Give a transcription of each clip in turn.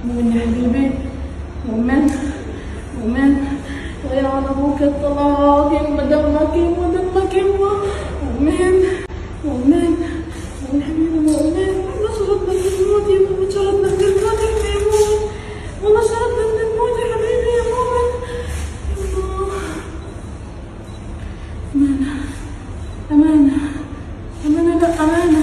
مؤمن يا حبيبي، مؤمن مؤمن، لا يعلمك الطلاق ودمك ودمك مؤمن مؤمن مؤمن حبيبي مؤمن، والله شردنا من الموت يا مؤمن، شردنا من الموت يا مؤمن، والله شردنا من الموت يا حبيبي يا مؤمن. أمانة أمانة أمانة، لا أمانة.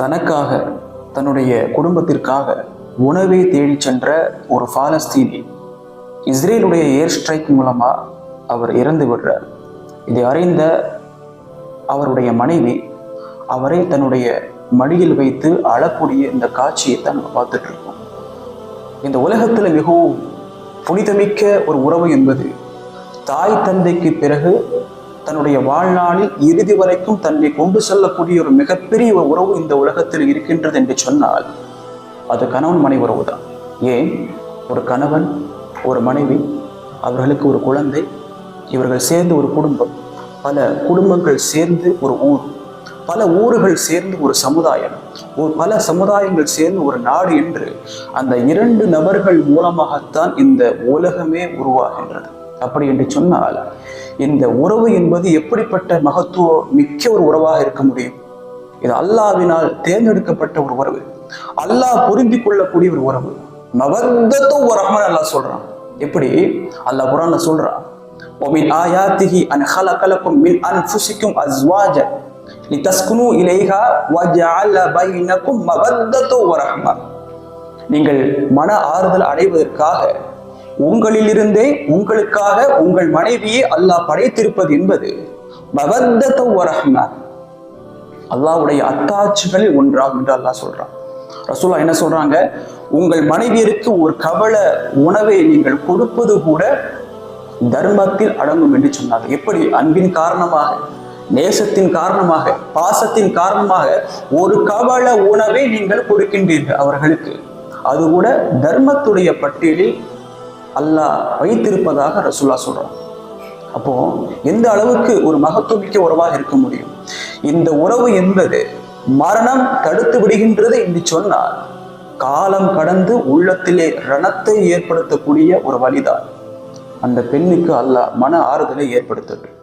தனக்காக தன்னுடைய குடும்பத்திற்காக உணவை தேடி சென்ற ஒரு பாலஸ்தீனி இஸ்ரேலுடைய ஏர் ஸ்ட்ரைக் மூலமா அவர் இறந்து விடுறார். இதை அறிந்த அவருடைய மனைவி அவரை தன்னுடைய மடியில் வைத்து அழக்கூடிய இந்த காட்சியை தான் நம்ம பார்த்துட்டு இருக்கோம். இந்த உலகத்துல மிகவும் புனிதமிக்க ஒரு உறவு என்பது தாய் தந்தைக்கு பிறகு தன்னுடைய வாழ்நாளில் இறுதி வரைக்கும் தன்னை கொண்டு செல்லக்கூடிய ஒரு மிகப்பெரிய ஒரு உறவு இந்த உலகத்தில் இருக்கின்றது என்று சொன்னால் அது கணவன் மனைவி உறவு தான். ஏன், ஒரு கணவன் ஒரு மனைவி, அவர்களுக்கு ஒரு குழந்தை, இவர்கள் சேர்ந்து ஒரு குடும்பம், பல குடும்பங்கள் சேர்ந்து ஒரு ஊர், பல ஊர்கள் சேர்ந்து ஒரு சமுதாயம், பல சமுதாயங்கள் சேர்ந்து ஒரு நாடு என்று அந்த இரண்டு நபர்கள் மூலமாகத்தான் இந்த உலகமே உருவாகின்றது. அப்படி என்று சொன்னால் இந்த உறவு என்பது எப்படிப்பட்ட மகத்துவம் மிக்க ஒரு உறவாக இருக்க முடியும்? இது அல்லாஹ்வினால் தேர்ந்தெடுக்கப்பட்ட ஒரு உறவு, அல்லாஹ் புரிந்து கொள்ளக்கூடிய ஒரு உறவு. மவத்தத்து வரஹ்மன் அல்லாஹ் சொல்றான். எப்படி அல்லாஹ் குர்ஆன்ல சொல்றான், وَمِنْ آيَاتِهِ أَنْ خَلَقَ لَكُم مِّنْ أَنفُسِكُمْ أَزْوَاجًا لِتَسْكُنُوا إِلَيْهَا وَجَعَلَ بَيْنَكُم مَّوَدَّةً وَرَحْمَةً. நீங்கள் மன ஆறுதல் அடைவதற்காக உங்களிலிருந்தே உங்களுக்காக உங்கள் மனைவியை அல்லாஹ் படைத்திருப்பது என்பது மவத்தத வரஹ்மா, அல்லாஹ்வுடைய அத்தாட்சிகளில் ஒன்றாகும் என்று அல்லாஹ் சொல்றான். ரசூலுல்லாஹ் என்ன சொல்றாங்க, உங்கள் மனைவியருக்கு ஒரு கவல உணவை நீங்கள் கொடுப்பது கூட தர்மத்தில் அடங்கும் என்று சொன்னாங்க. எப்படி அன்பின் காரணமாக, நேசத்தின் காரணமாக, பாசத்தின் காரணமாக ஒரு கவல உணவை நீங்கள் கொடுக்கின்றீர்கள் அவர்களுக்கு, அது கூட தர்மத்துடைய பட்டியலில் அல்லாஹ் வைத்திருப்பதாக ரசூலுல்லாஹ் சொல்றான். அப்போ எந்த அளவுக்கு ஒரு மகத்துவமிக்க உறவாக இருக்க முடியும்? இந்த உறவு என்பது மரணம் தடுத்து விடுகின்றது என்று சொன்னால் காலம் கடந்து உள்ளத்திலே ரணத்தை ஏற்படுத்தக்கூடிய ஒரு வழிதான். அந்த பெண்ணுக்கு அல்லாஹ் மன ஆறுதலை ஏற்படுத்தட்டும்.